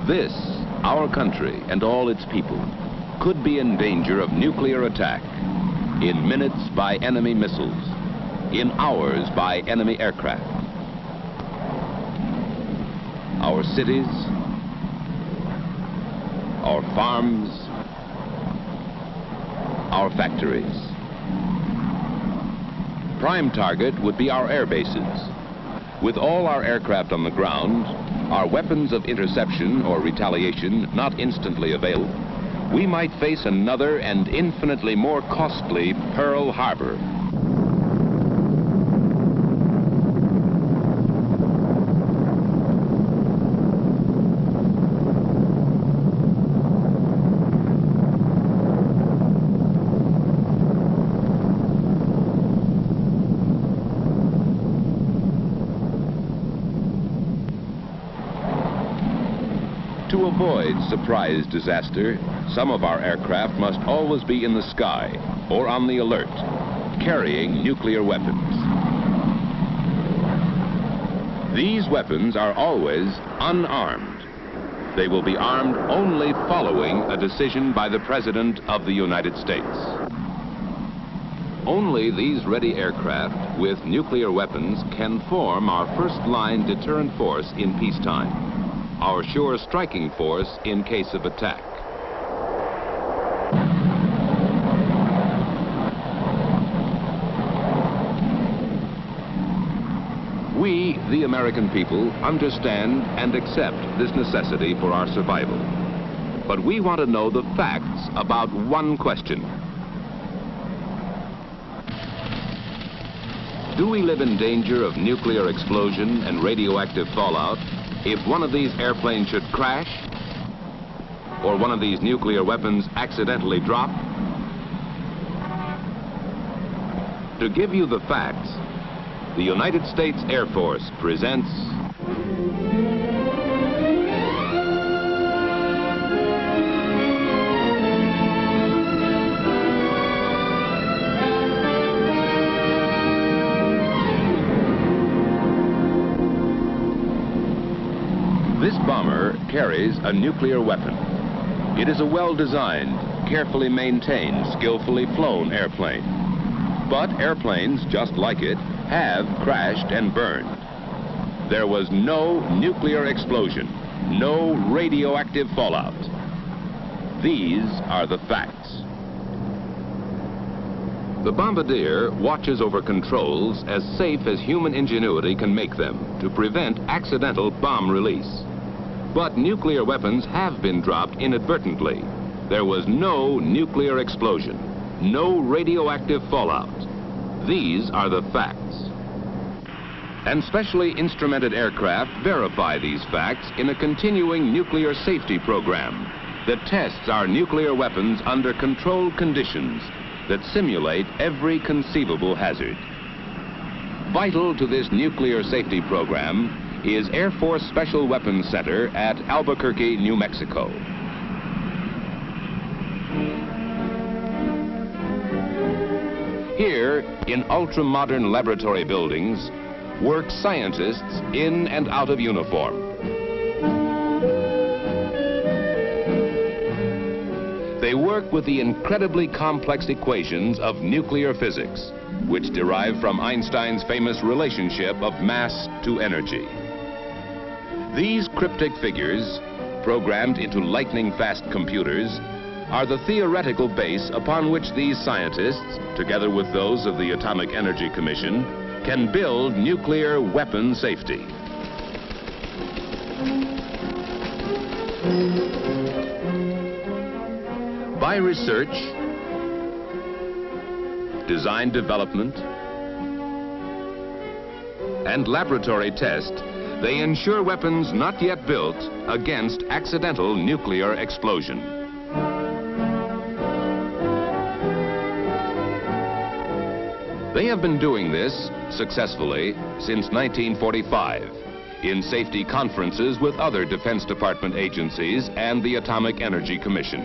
This, our country and all its people, could be in danger of nuclear attack in minutes by enemy missiles, in hours by enemy aircraft. Our cities, our farms, our factories. Prime target would be our air bases. With all our aircraft on the ground, our weapons of interception or retaliation not instantly available, we might face another and infinitely more costly Pearl Harbor. To avoid surprise disaster, some of our aircraft must always be in the sky or on the alert, carrying nuclear weapons. These weapons are always unarmed. They will be armed only following a decision by the President of the United States. Only these ready aircraft with nuclear weapons can form our first-line deterrent force in peacetime, our sure striking force in case of attack. We, the American people, understand and accept this necessity for our survival. But we want to know the facts about one question. Do we live in danger of nuclear explosion and radioactive fallout if one of these airplanes should crash, or one of these nuclear weapons accidentally drop? To give you the facts, the United States Air Force presents This bomber carries a nuclear weapon. It is a well-designed, carefully maintained, skillfully flown airplane. But airplanes, just like it, have crashed and burned. There was no nuclear explosion, no radioactive fallout. These are the facts. The bombardier watches over controls as safe as human ingenuity can make them to prevent accidental bomb release. But nuclear weapons have been dropped inadvertently. There was no nuclear explosion, no radioactive fallout. These are the facts. And specially instrumented aircraft verify these facts in a continuing nuclear safety program that tests our nuclear weapons under controlled conditions that simulate every conceivable hazard. Vital to this nuclear safety program is Air Force Special Weapons Center at Albuquerque, New Mexico. Here, in ultra-modern laboratory buildings, work scientists in and out of uniform. They work with the incredibly complex equations of nuclear physics, which derive from Einstein's famous relationship of mass to energy. These cryptic figures, programmed into lightning-fast computers, are the theoretical base upon which these scientists, together with those of the Atomic Energy Commission, can build nuclear weapon safety. By research, design development, and laboratory test, they ensure weapons not yet built against accidental nuclear explosion. They have been doing this successfully since 1945 in safety conferences with other Defense Department agencies and the Atomic Energy Commission.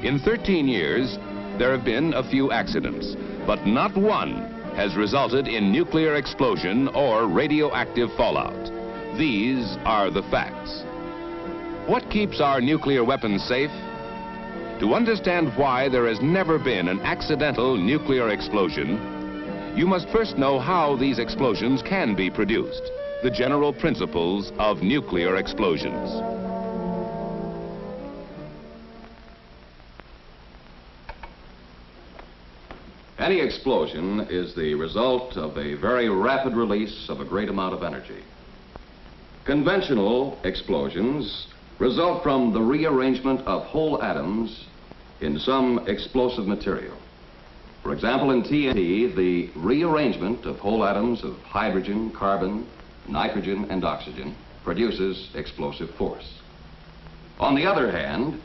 In 13 years, there have been a few accidents, but not one has resulted in nuclear explosion or radioactive fallout. These are the facts. What keeps our nuclear weapons safe? To understand why there has never been an accidental nuclear explosion, you must first know how these explosions can be produced, the general principles of nuclear explosions. Any explosion is the result of a very rapid release of a great amount of energy. Conventional explosions result from the rearrangement of whole atoms in some explosive material. For example, in TNT, the rearrangement of whole atoms of hydrogen, carbon, nitrogen, and oxygen produces explosive force. On the other hand,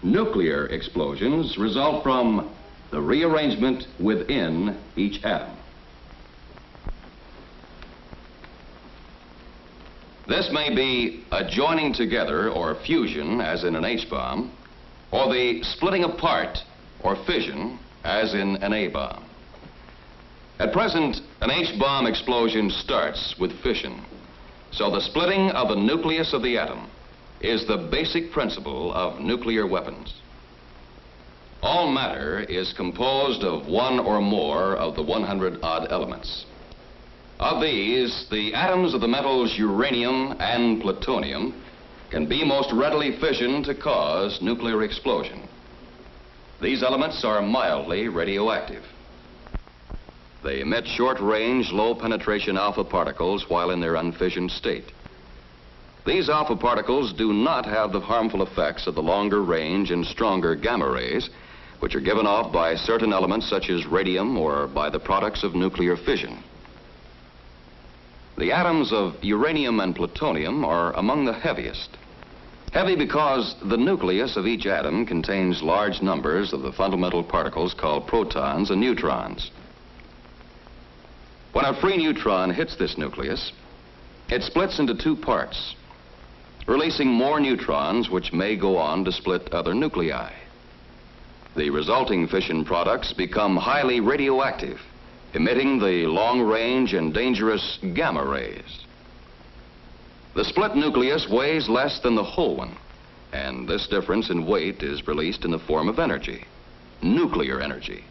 nuclear explosions result from the rearrangement within each atom. This may be a joining together or fusion, as in an H-bomb, or the splitting apart or fission, as in an A-bomb. At present, an H-bomb explosion starts with fission. So the splitting of the nucleus of the atom is the basic principle of nuclear weapons. All matter is composed of one or more of the 100-odd elements. Of these, the atoms of the metals uranium and plutonium can be most readily fissioned to cause nuclear explosion. These elements are mildly radioactive. They emit short-range, low-penetration alpha particles while in their unfissioned state. These alpha particles do not have the harmful effects of the longer range and stronger gamma rays, which are given off by certain elements such as radium or by the products of nuclear fission. The atoms of uranium and plutonium are among the heaviest. Heavy because the nucleus of each atom contains large numbers of the fundamental particles called protons and neutrons. When a free neutron hits this nucleus, it splits into two parts, releasing more neutrons which may go on to split other nuclei. The resulting fission products become highly radioactive, emitting the long-range and dangerous gamma rays. The split nucleus weighs less than the whole one, and this difference in weight is released in the form of energy, nuclear energy.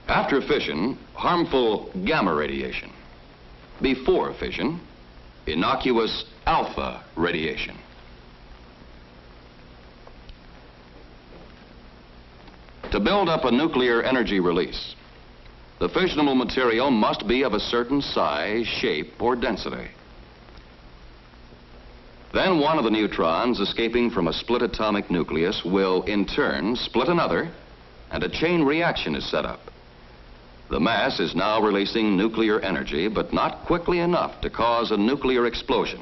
After fission, harmful gamma radiation. Before fission, innocuous alpha radiation. To build up a nuclear energy release, the fissionable material must be of a certain size, shape, or density. Then one of the neutrons escaping from a split atomic nucleus will, in turn, split another, and a chain reaction is set up. The mass is now releasing nuclear energy, but not quickly enough to cause a nuclear explosion.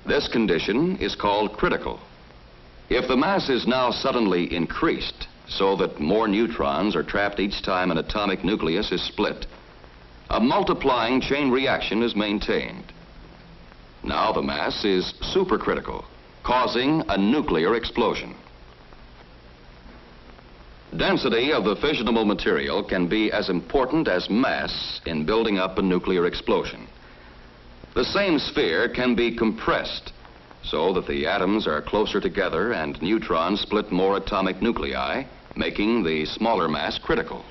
This condition is called critical. If the mass is now suddenly increased, so that more neutrons are trapped each time an atomic nucleus is split, a multiplying chain reaction is maintained. Now the mass is supercritical, causing a nuclear explosion. Density of the fissionable material can be as important as mass in building up a nuclear explosion. The same sphere can be compressed so that the atoms are closer together and neutrons split more atomic nuclei, making the smaller mass critical.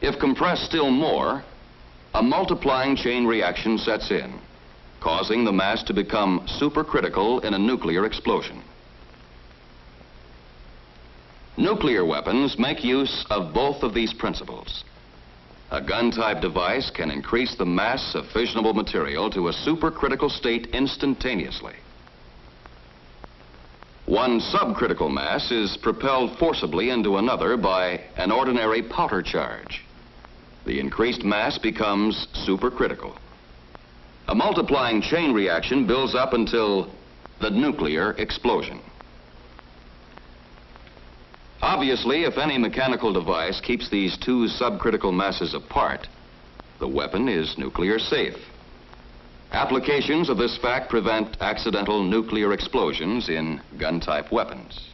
If compressed still more, a multiplying chain reaction sets in, causing the mass to become supercritical in a nuclear explosion. Nuclear weapons make use of both of these principles. A gun-type device can increase the mass of fissionable material to a supercritical state instantaneously. One subcritical mass is propelled forcibly into another by an ordinary powder charge. The increased mass becomes supercritical. A multiplying chain reaction builds up until the nuclear explosion. Obviously, if any mechanical device keeps these two subcritical masses apart, the weapon is nuclear safe. Applications of this fact prevent accidental nuclear explosions in gun-type weapons.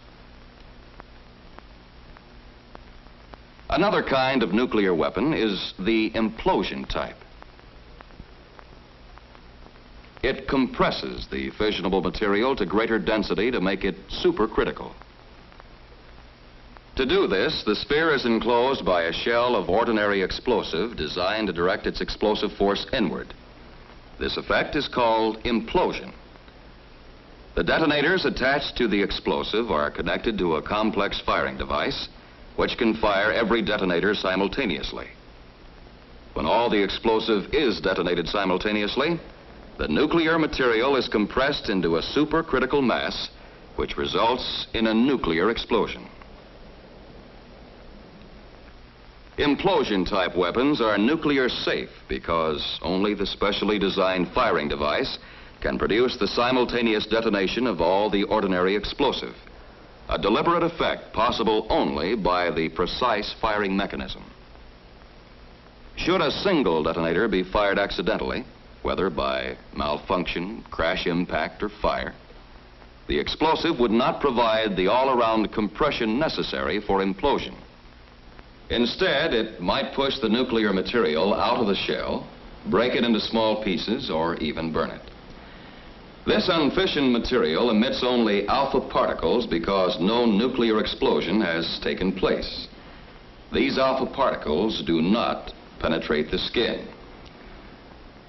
Another kind of nuclear weapon is the implosion type. It compresses the fissionable material to greater density to make it supercritical. To do this, the sphere is enclosed by a shell of ordinary explosive designed to direct its explosive force inward. This effect is called implosion. The detonators attached to the explosive are connected to a complex firing device which can fire every detonator simultaneously. When all the explosive is detonated simultaneously, the nuclear material is compressed into a supercritical mass, which results in a nuclear explosion. Implosion-type weapons are nuclear safe because only the specially designed firing device can produce the simultaneous detonation of all the ordinary explosive, a deliberate effect possible only by the precise firing mechanism. Should a single detonator be fired accidentally, whether by malfunction, crash impact, or fire, the explosive would not provide the all-around compression necessary for implosion. Instead, it might push the nuclear material out of the shell, break it into small pieces, or even burn it. This unfissioned material emits only alpha particles because no nuclear explosion has taken place. These alpha particles do not penetrate the skin.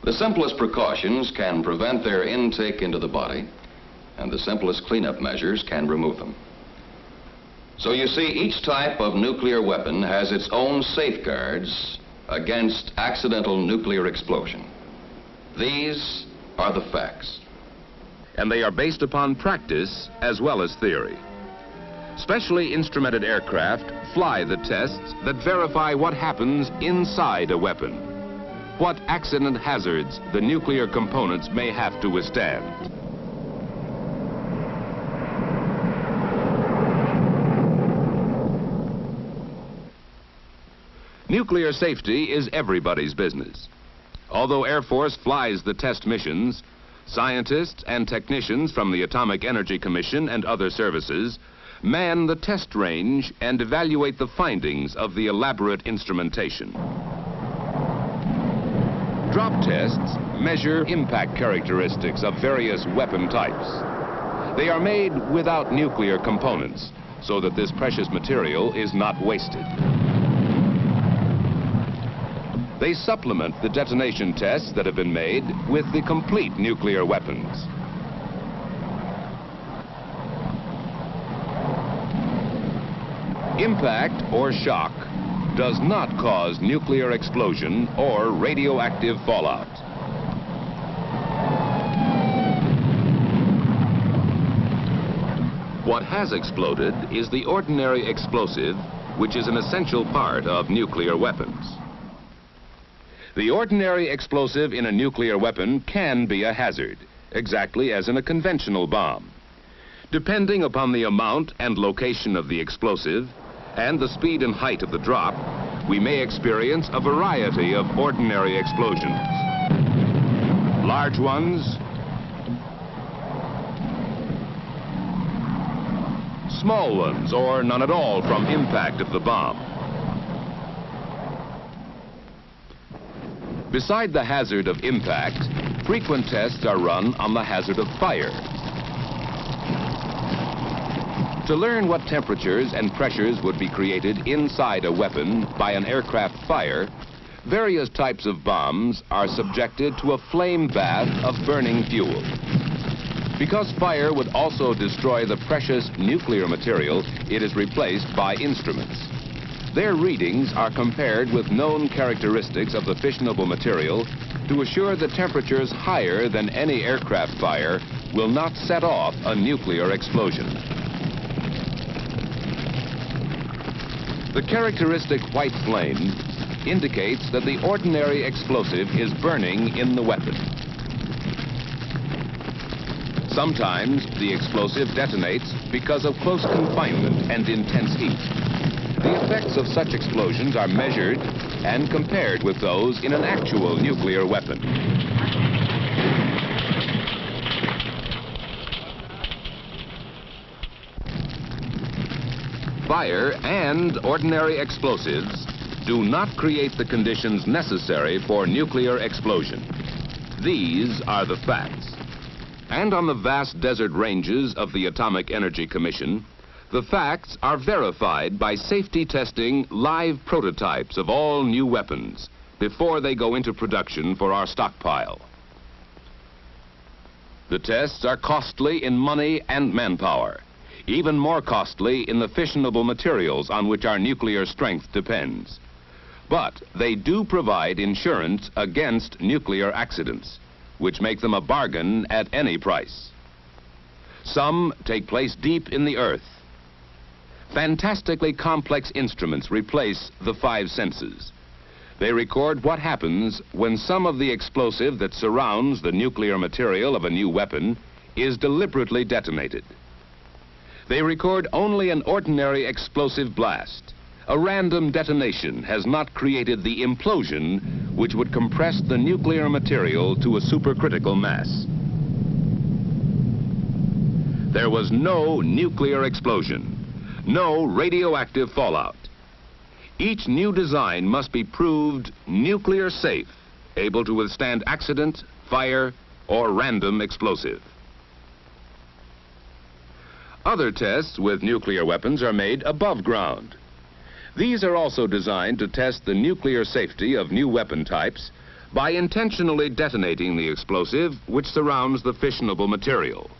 The simplest precautions can prevent their intake into the body, and the simplest cleanup measures can remove them. So you see, each type of nuclear weapon has its own safeguards against accidental nuclear explosion. These are the facts. And they are based upon practice as well as theory. Specially instrumented aircraft fly the tests that verify what happens inside a weapon, what accident hazards the nuclear components may have to withstand. Nuclear safety is everybody's business. Although Air Force flies the test missions, scientists and technicians from the Atomic Energy Commission and other services man the test range and evaluate the findings of the elaborate instrumentation. Drop tests measure impact characteristics of various weapon types. They are made without nuclear components, so that this precious material is not wasted. They supplement the detonation tests that have been made with the complete nuclear weapons. Impact or shock does not cause nuclear explosion or radioactive fallout. What has exploded is the ordinary explosive, which is an essential part of nuclear weapons. The ordinary explosive in a nuclear weapon can be a hazard, exactly as in a conventional bomb. Depending upon the amount and location of the explosive and the speed and height of the drop, we may experience a variety of ordinary explosions. Large ones, small ones, or none at all from impact of the bomb. Beside the hazard of impact, frequent tests are run on the hazard of fire. To learn what temperatures and pressures would be created inside a weapon by an aircraft fire, various types of bombs are subjected to a flame bath of burning fuel. Because fire would also destroy the precious nuclear material, it is replaced by instruments. Their readings are compared with known characteristics of the fissionable material to assure that temperatures higher than any aircraft fire will not set off a nuclear explosion. The characteristic white flame indicates that the ordinary explosive is burning in the weapon. Sometimes the explosive detonates because of close confinement and intense heat. The effects of such explosions are measured and compared with those in an actual nuclear weapon. Fire and ordinary explosives do not create the conditions necessary for nuclear explosion. These are the facts. And on the vast desert ranges of the Atomic Energy Commission, the facts are verified by safety testing live prototypes of all new weapons before they go into production for our stockpile. The tests are costly in money and manpower, even more costly in the fissionable materials on which our nuclear strength depends. But they do provide insurance against nuclear accidents, which make them a bargain at any price. Some take place deep in the earth. Fantastically complex instruments replace the five senses. They record what happens when some of the explosive that surrounds the nuclear material of a new weapon is deliberately detonated. They record only an ordinary explosive blast. A random detonation has not created the implosion which would compress the nuclear material to a supercritical mass. There was no nuclear explosion, no radioactive fallout. Each new design must be proved nuclear safe, able to withstand accident, fire, or random explosive. Other tests with nuclear weapons are made above ground. These are also designed to test the nuclear safety of new weapon types by intentionally detonating the explosive which surrounds the fissionable material.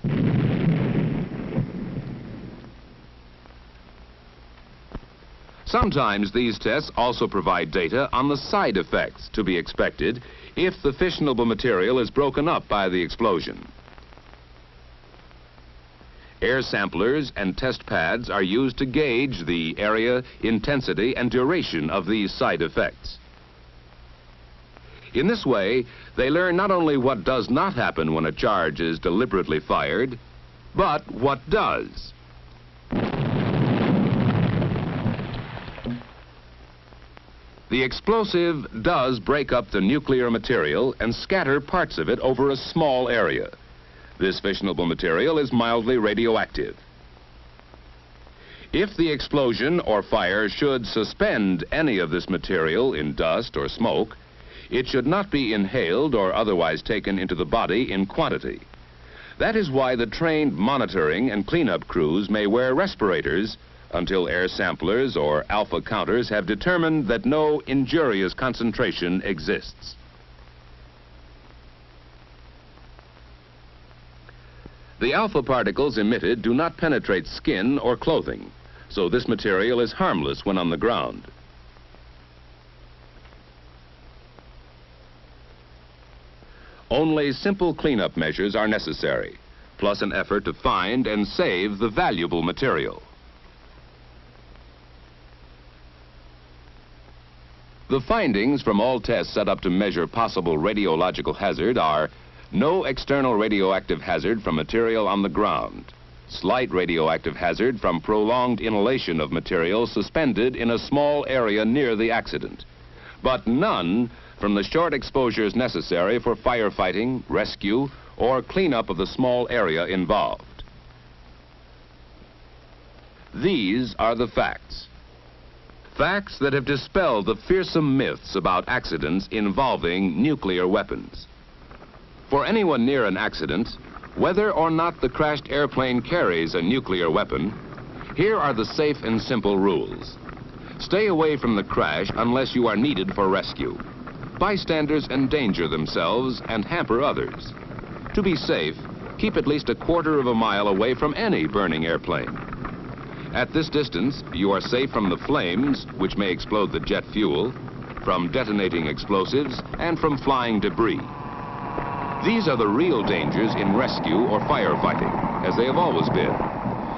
Sometimes these tests also provide data on the side effects to be expected if the fissionable material is broken up by the explosion. Air samplers and test pads are used to gauge the area, intensity, and duration of these side effects. In this way, they learn not only what does not happen when a charge is deliberately fired, but what does. The explosive does break up the nuclear material and scatter parts of it over a small area. This fissionable material is mildly radioactive. If the explosion or fire should suspend any of this material in dust or smoke, it should not be inhaled or otherwise taken into the body in quantity. That is why the trained monitoring and cleanup crews may wear respirators until air samplers or alpha counters have determined that no injurious concentration exists. The alpha particles emitted do not penetrate skin or clothing, so this material is harmless when on the ground. Only simple cleanup measures are necessary, plus an effort to find and save the valuable material. The findings from all tests set up to measure possible radiological hazard are no external radioactive hazard from material on the ground, slight radioactive hazard from prolonged inhalation of material suspended in a small area near the accident, but none from the short exposures necessary for firefighting, rescue, or cleanup of the small area involved. These are the facts. Facts that have dispelled the fearsome myths about accidents involving nuclear weapons. For anyone near an accident, whether or not the crashed airplane carries a nuclear weapon, here are the safe and simple rules. Stay away from the crash unless you are needed for rescue. Bystanders endanger themselves and hamper others. To be safe, keep at least a quarter of a mile away from any burning airplane. At this distance, you are safe from the flames, which may explode the jet fuel, from detonating explosives, and from flying debris. These are the real dangers in rescue or firefighting, as they have always been.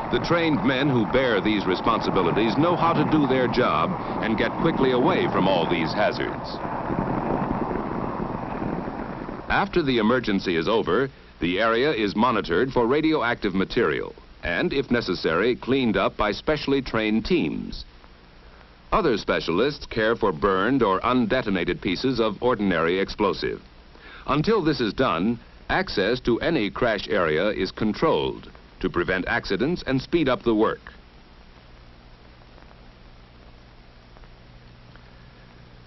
The trained men who bear these responsibilities know how to do their job and get quickly away from all these hazards. After the emergency is over, the area is monitored for radioactive material and, if necessary, cleaned up by specially trained teams. Other specialists care for burned or undetonated pieces of ordinary explosive. Until this is done, access to any crash area is controlled to prevent accidents and speed up the work.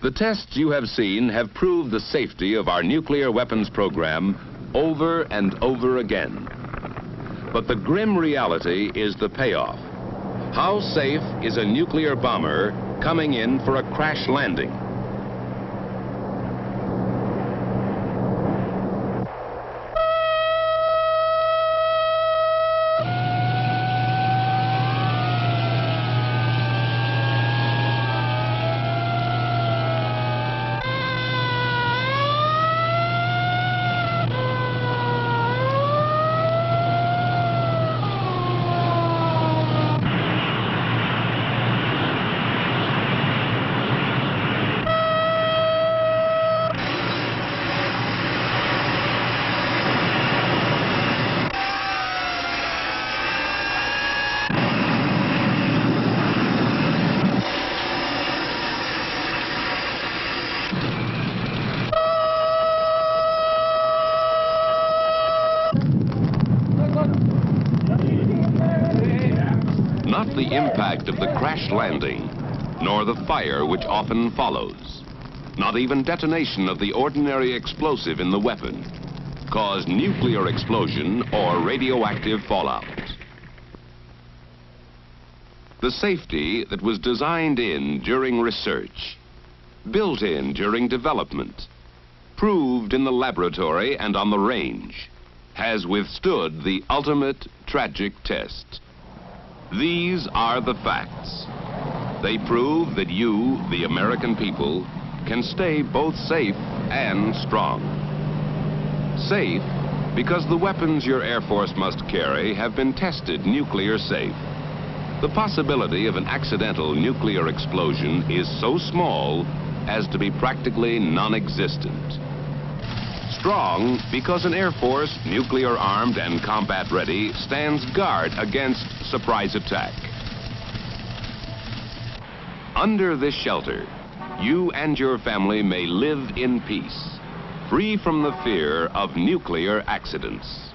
The tests you have seen have proved the safety of our nuclear weapons program over and over again. But the grim reality is the payoff. How safe is a nuclear bomber coming in for a crash landing? Not the impact of the crash landing, nor the fire which often follows, not even detonation of the ordinary explosive in the weapon, cause nuclear explosion or radioactive fallout. The safety that was designed in during research, built in during development, proved in the laboratory and on the range, has withstood the ultimate tragic test. These are the facts. They prove that you, the American people, can stay both safe and strong. Safe because the weapons your Air Force must carry have been tested nuclear safe. The possibility of an accidental nuclear explosion is so small as to be practically non-existent. Strong because an Air Force, nuclear armed and combat ready, stands guard against surprise attack. Under this shelter, you and your family may live in peace, free from the fear of nuclear accidents.